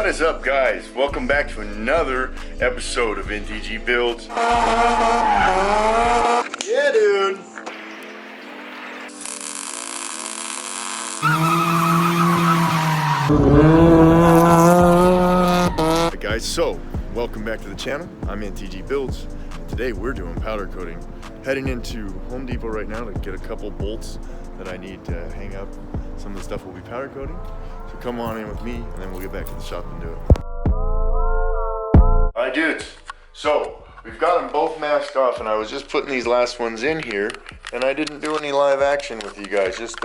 is up, guys? Welcome back to another episode of NTG Builds. Yeah, dude. Hey guys, so welcome back to the channel. I'm NTG Builds. Today we're doing powder coating. Heading into Home Depot right now to get a couple bolts that I need to hang up. Some of the stuff will be powder coating. So come on in with me and then we'll get back to the shop and do it. Alright dudes, so we've got them both masked off and I was just putting these last ones in here and I didn't do any live action with you guys, just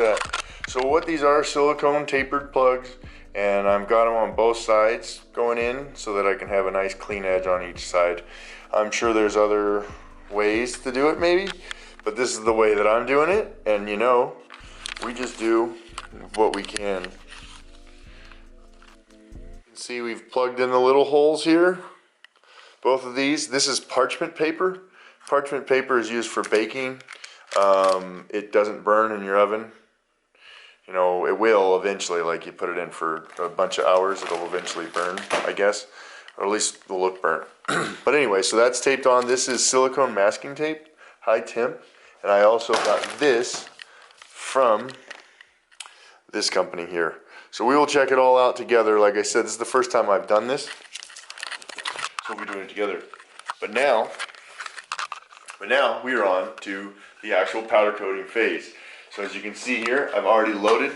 so what these are silicone tapered plugs, and I've got them on both sides going in so that I can have a nice clean edge on each side. I'm sure there's other ways to do it maybe, but this is the way that I'm doing it, and you know, we just do what we can. You can see we've plugged in the little holes here, both of these. This is parchment paper. Parchment paper is used for baking. It doesn't burn in your oven. You know, it will eventually, like you put it in for a bunch of hours, it'll eventually burn, I guess, or at least it'll look burnt. But anyway, so that's taped on. This is silicone masking tape, high temp, and I also got this from this company here. So we will check it all out together. Like I said, this is the first time I've done this, so we'll be doing it together. But now we are on to the actual powder coating phase. So as you can see here, I've already loaded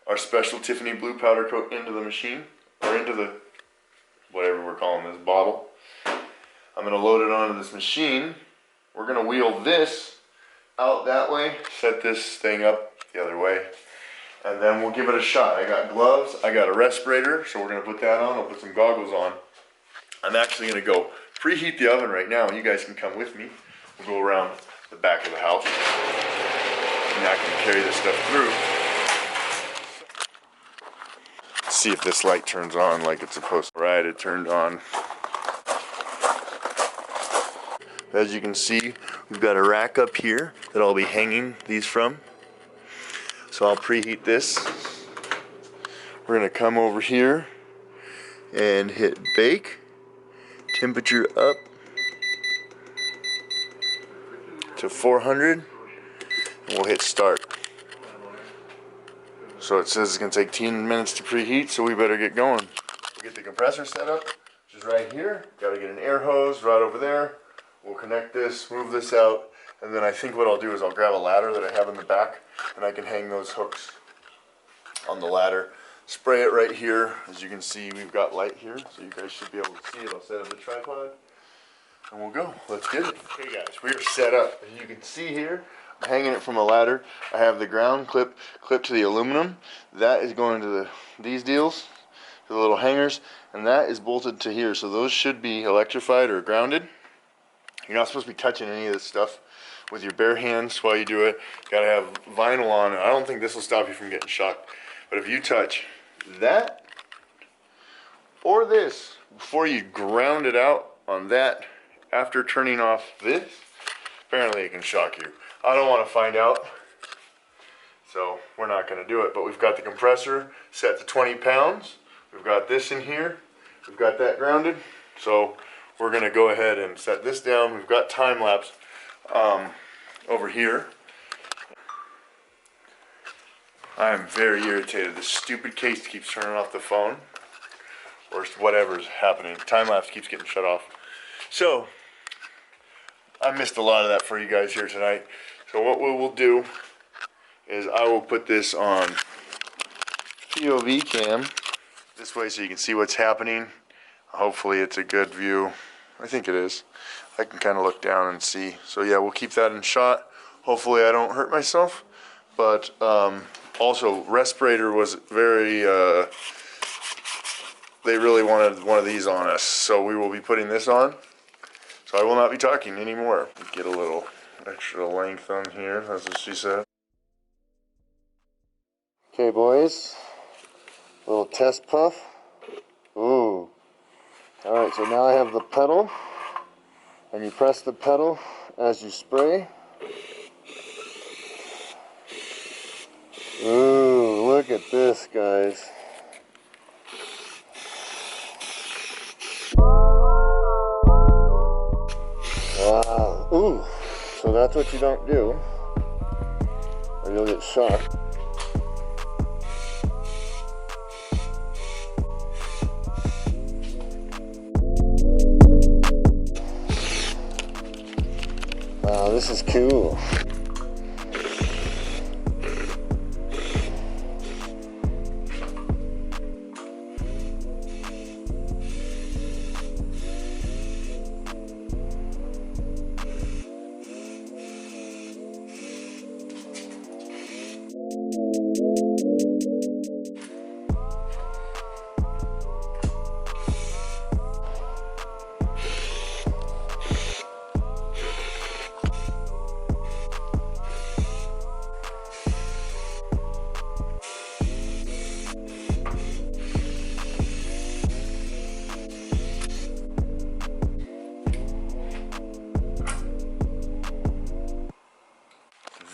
our special Tiffany blue powder coat into the machine, or into the, whatever we're calling this, bottle. I'm going to load it onto this machine. We're going to wheel this out that way, set this thing up the other way, and then we'll give it a shot. I got gloves, I got a respirator, so we're going to put that on. I'll put some goggles on. I'm actually going to go preheat the oven right now, and you guys can come with me. We'll go around the back of the house. And I can carry this stuff through. Let's see if this light turns on like it's supposed to. Right, it turned on. As you can see, we've got a rack up here that I'll be hanging these from. So I'll preheat this. We're gonna come over here and hit bake. Temperature up to 400. We'll hit start. So it says it's going to take 10 minutes to preheat, so we better get going. We'll get the compressor set up, which is right here. Got to get an air hose right over there. We'll connect this, move this out, and then I think what I'll do is I'll grab a ladder that I have in the back, and I can hang those hooks on the ladder. Spray it right here. As you can see, we've got light here, so you guys should be able to see it. I'll set up the tripod, and we'll go. Let's get it. Okay guys, we are set up. As you can see here, I'm hanging it from a ladder. I have the ground clipped to the aluminum. That is going to these deals, to the little hangers, and that is bolted to here. So those should be electrified or grounded. You're not supposed to be touching any of this stuff with your bare hands while you do it. Got to have vinyl on. I don't think this will stop you from getting shocked. But if you touch that or this before you ground it out on that after turning off this, apparently it can shock you. I don't want to find out, so we're not going to do it. But we've got the compressor set to 20 pounds. We've got this in here. We've got that grounded. So we're going to go ahead and set this down. We've got time lapse over here. I am very irritated. This stupid case keeps turning off the phone, or whatever's happening. Time lapse keeps getting shut off. So I missed a lot of that for you guys here tonight. So what we will do is I will put this on POV cam this way so you can see what's happening. Hopefully it's a good view. I think it is. I can kind of look down and see. So yeah, we'll keep that in shot. Hopefully I don't hurt myself. But also, respirator was very, they really wanted one of these on us. So we will be putting this on. So I will not be talking anymore. Get a little extra length on here, that's what she said. Okay boys, little test puff. Ooh. Alright, so now I have the pedal, and you press the pedal as you spray. Ooh, look at this guys. Ooh, so that's what you don't do, or you'll get shocked. Wow, this is cool.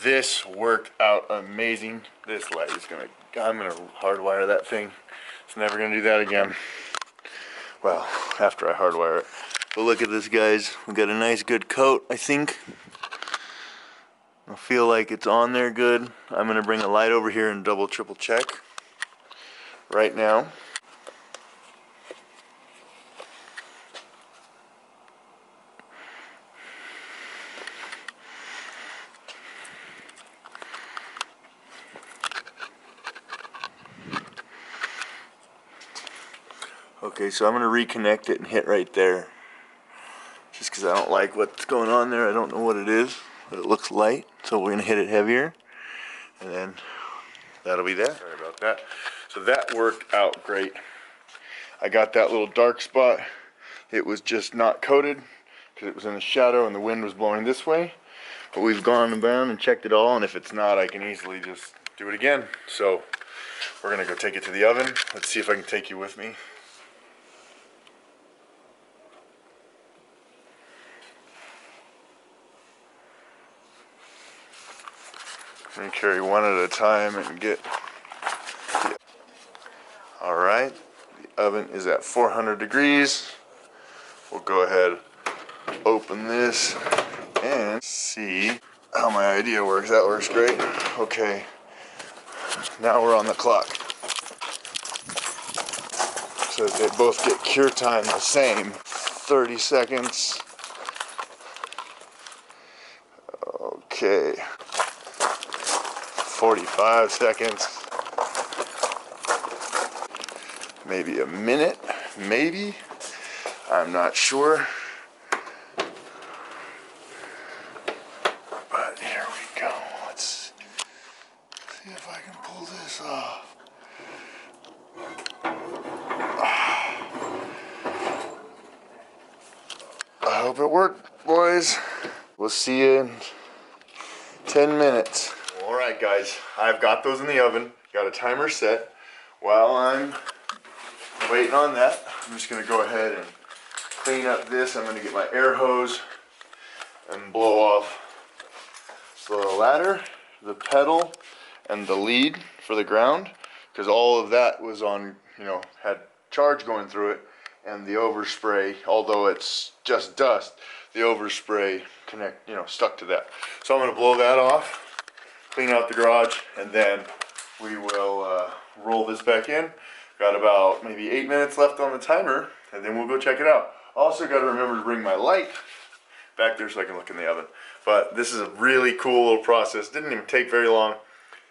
This worked out amazing. This light is I'm gonna hardwire that thing. It's never gonna do that again. Well, after I hardwire it. But look at this, guys. We got a nice good coat, I think. I feel like it's on there good. I'm gonna bring a light over here and double, triple check right now. Okay, so I'm going to reconnect it and hit right there. Just because I don't like what's going on there. I don't know what it is, but it looks light. So we're going to hit it heavier. And then that'll be that. Sorry about that. So that worked out great. I got that little dark spot. It was just not coated because it was in the shadow and the wind was blowing this way. But we've gone around and checked it all. And if it's not, I can easily just do it again. So we're going to go take it to the oven. Let's see if I can take you with me. I'm going to carry one at a time and get... Alright, the oven is at 400 degrees. We'll go ahead, open this, and see how my idea works. That works great. Okay, now we're on the clock. So they both get cure time the same. 30 seconds. Okay. 45 seconds, maybe a minute, maybe, I'm not sure, but here we go. Let's see if I can pull this off. I hope it worked, boys. We'll see you in 10 minutes. Alright guys, I've got those in the oven, got a timer set. While I'm waiting on that, I'm just going to go ahead and clean up this. I'm going to get my air hose and blow off the ladder, the pedal, and the lead for the ground, because all of that was on, had charge going through it, and the overspray, although it's just dust, the overspray stuck to that. So I'm going to blow that off, clean out the garage, and then we will roll this back in. Got about maybe 8 minutes left on the timer, and then we'll go check it out. Also got to remember to bring my light back there so I can look in the oven. But this is a really cool little process. Didn't even take very long.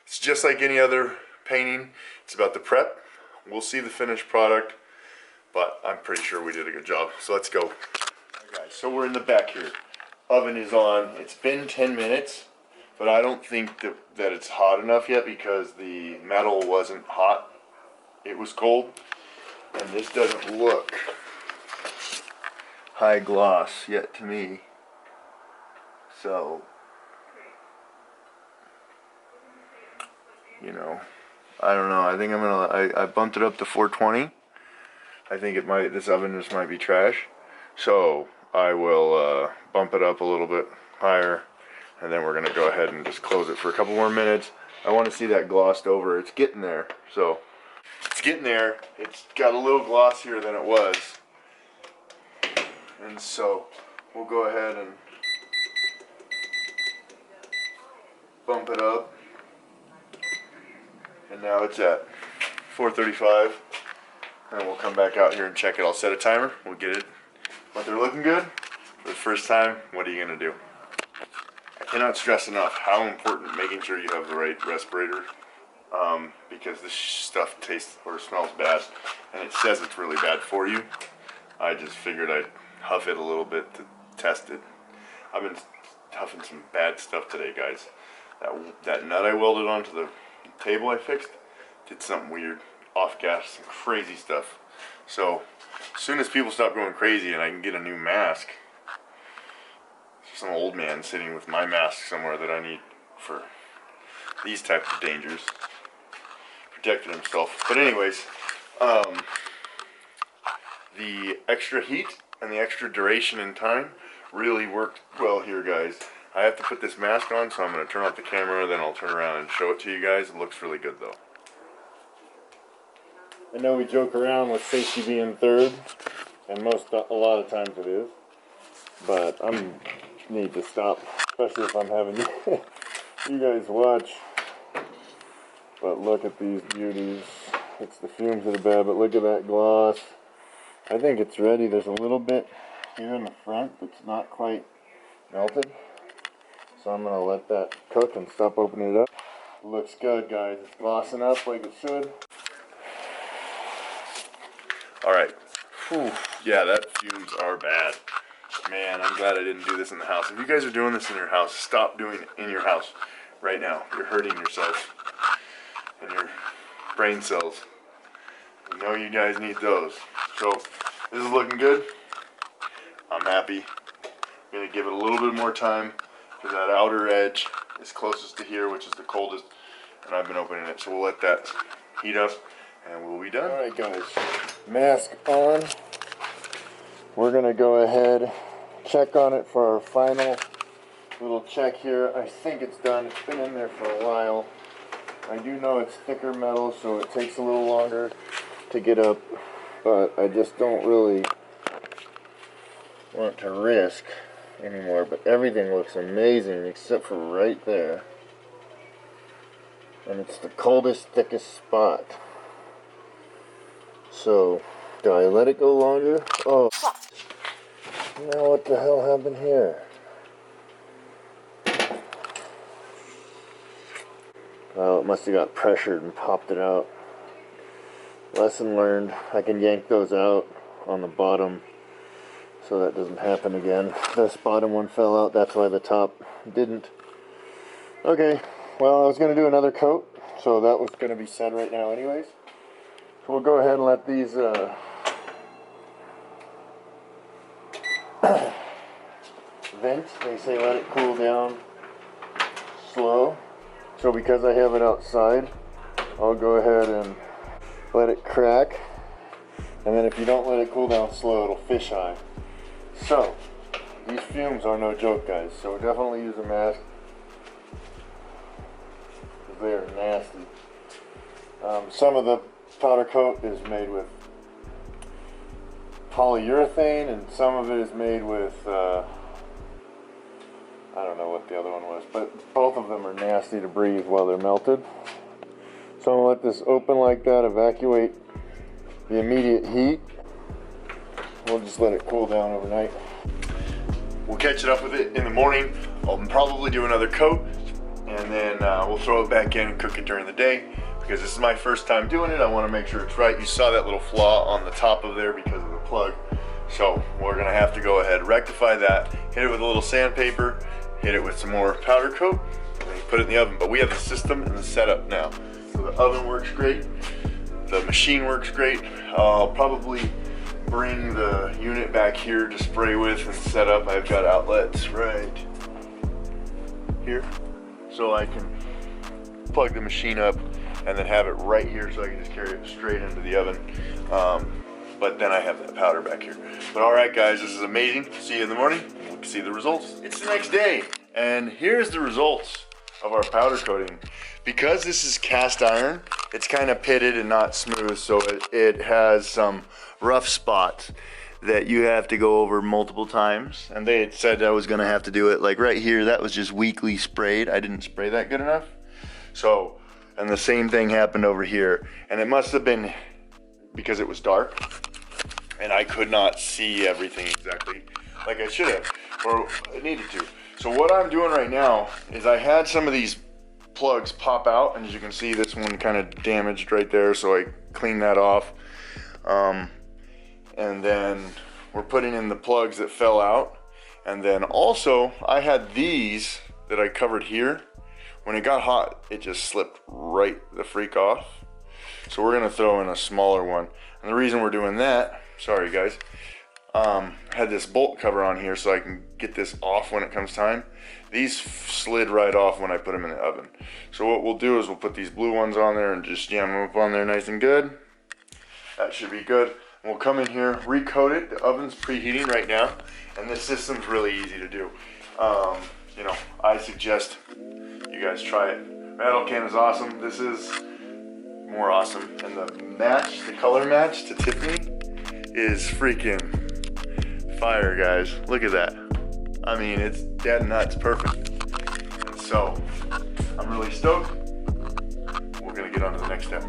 It's just like any other painting. It's about the prep. We'll see the finished product, but I'm pretty sure we did a good job. So let's go. Alright guys, so we're in the back here. Oven is on. It's been 10 minutes. But I don't think that it's hot enough yet because the metal wasn't hot. It was cold. And this doesn't look high gloss yet to me. So, I don't know. I think I bumped it up to 420. I think this oven just might be trash. So, I will bump it up a little bit higher. And then we're going to go ahead and just close it for a couple more minutes. I want to see that glossed over. It's getting there. So, it's getting there. It's got a little glossier than it was. And so we'll go ahead and bump it up. And now it's at 435. And we'll come back out here and check it. I'll set a timer. We'll get it. But they're looking good. For the first time, what are you going to do? I cannot stress enough how important making sure you have the right respirator. Because this stuff tastes or smells bad. And it says it's really bad for you. I just figured I'd huff it a little bit to test it. I've been huffing some bad stuff today, guys. That nut I welded onto the table I fixed did something weird. Off gas, some crazy stuff. So, as soon as people stop going crazy and I can get a new mask, some old man sitting with my mask somewhere that I need for these types of dangers, protecting himself. But anyways, the extra heat and the extra duration in time really worked well here, guys. I have to put this mask on, so I'm going to turn off the camera, then I'll turn around and show it to you guys. It looks really good, though. I know we joke around with safety being third, and a lot of times it is, but I need to stop, especially if I'm having you guys watch. But look at these beauties. It's the fumes that are bad, but look at that gloss. I think it's ready. There's a little bit here in the front that's not quite melted. So I'm going to let that cook and stop opening it up. It looks good, guys. It's glossing up like it should. Alright. Yeah, that fumes are bad. Man, I'm glad I didn't do this in the house. If you guys are doing this in your house, stop doing it in your house right now. You're hurting yourself and your brain cells. You know you guys need those. So, this is looking good. I'm happy. I'm going to give it a little bit more time for that outer edge is closest to here, which is the coldest. And I've been opening it. So we'll let that heat up and we'll be done. Alright guys, mask on. We're going to go ahead, check on it for our final little check here. I think it's done. It's been in there for a while. I do know it's thicker metal, so it takes a little longer to get up, but I just don't really want to risk anymore. But everything looks amazing except for right there, and it's the coldest, thickest spot. So do I let it go longer? Oh, now what the hell happened here? Well, it must have got pressured and popped it out. Lesson learned. I can yank those out on the bottom so that doesn't happen again. This bottom one fell out, that's why the top didn't. Okay, well I was going to do another coat, so that was going to be said right now anyways. So we'll go ahead and let these vent. They say let it cool down slow. So because I have it outside, I'll go ahead and let it crack. And then if you don't let it cool down slow, it'll fisheye. So, these fumes are no joke, guys. So definitely use a mask, because they are nasty. Some of the powder coat is made with polyurethane, and some of it is made with, I don't know what the other one was, but both of them are nasty to breathe while they're melted. So I'm going to let this open like that, evacuate the immediate heat. We'll just let it cool down overnight. We'll catch it up with it in the morning. I'll probably do another coat, and then we'll throw it back in and cook it during the day, because this is my first time doing it. I want to make sure it's right. You saw that little flaw on the top of there because of the plug. So we're going to have to go ahead, rectify that, hit it with a little sandpaper, hit it with some more powder coat, and then put it in the oven. But we have the system and the setup now. So the oven works great, the machine works great. I'll probably bring the unit back here to spray with and set up. I've got outlets right here, so I can plug the machine up and then have it right here, so I can just carry it straight into the oven. But then I have that powder back here. But alright guys, this is amazing. See you in the morning, and we can see the results. It's the next day, and here's the results of our powder coating. Because this is cast iron, it's kind of pitted and not smooth, so it has some rough spots. that you have to go over multiple times, and they had said I was gonna have to do it like right here. That was just weakly sprayed. I didn't spray that good enough. So, and the same thing happened over here, and it must have been because it was dark and I could not see everything exactly like I should have, or I needed to. So what I'm doing right now is I had some of these plugs pop out, and as you can see, this one kind of damaged right there, so I cleaned that off. And then we're putting in the plugs that fell out. And then also I had these that I covered here. When it got hot, it just slipped right the freak off. So we're gonna throw in a smaller one. And the reason we're doing that, sorry guys, had this bolt cover on here so I can get this off when it comes time. These slid right off when I put them in the oven. So what we'll do is we'll put these blue ones on there and just jam them up on there nice and good. That should be good. And we'll come in here, recoat it. The oven's preheating right now, and this system's really easy to do. You know, I suggest you guys try it. Metal can is awesome. This is more awesome. And the match, the color match to Tiffany is freaking fire, guys. Look at that. I mean, it's dead nuts perfect. And so, I'm really stoked. We're gonna get on to the next step.